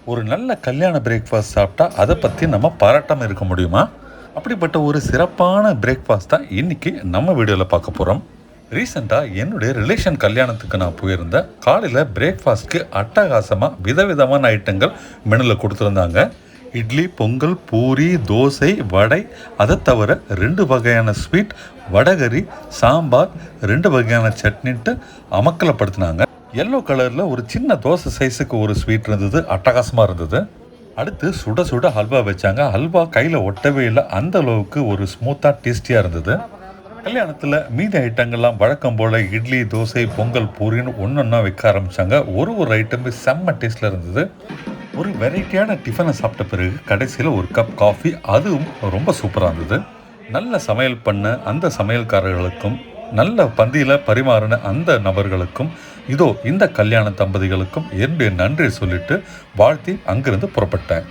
ஒரு நல்ல கல்யாண பிரேக்ஃபாஸ்ட் சாப்பிட்டா அதை பற்றி நம்ம பாராட்டாமல் இருக்க முடியுமா? அப்படிப்பட்ட ஒரு சிறப்பான பிரேக்ஃபாஸ்ட் தான் இன்றைக்கி நம்ம வீடியோவில் பார்க்க போகிறோம். ரீசெண்டாக என்னுடைய ரிலேஷன் கல்யாணத்துக்கு நான் போயிருந்தேன். காலையில் பிரேக்ஃபாஸ்ட்க்கு அட்டகாசமாக விதவிதமான ஐட்டங்கள் மெனுவில் கொடுத்துருந்தாங்க. இட்லி, பொங்கல், பூரி, தோசை, வடை, அதை தவிர 2 வகையான ஸ்வீட், வடகரி, சாம்பார், 2 வகையான சட்னிட்டு அமக்கலப்படுத்தினாங்க. எல்லோ கலரில் ஒரு சின்ன தோசை சைஸுக்கு ஒரு ஸ்வீட் இருந்தது, அட்டகாசமாக இருந்தது. அடுத்து சுட சுட ஹல்வா வச்சாங்க. ஹல்வா கையில் ஒட்டவே இல்லை, அந்த அளவுக்கு ஒரு ஸ்மூத்தாக டேஸ்டியாக இருந்தது. கல்யாணத்தில் மீதி ஐட்டங்கள்லாம் வழக்கம் போல் இட்லி, தோசை, பொங்கல், பூரின்னு ஒன்றா வைக்க ஆரம்பித்தாங்க. ஒரு ஐட்டமே செம்ம டேஸ்ட்டில் இருந்தது. ஒரு வெரைட்டியான டிஃபனை சாப்பிட்ட பிறகு கடைசியில் ஒரு கப் காஃபி, அதுவும் ரொம்ப சூப்பராக இருந்தது. நல்ல சமையல் பண்ண அந்த சமையல்காரர்களுக்கும் நல்ல பந்தியில் பரிமாறின அந்த நபர்களுக்கும் இதோ இந்த கல்யாண தம்பதிகளுக்கும் என்னுடைய நன்றியை சொல்லிட்டு வாழ்த்தி அங்கிருந்து புறப்பட்டேன்.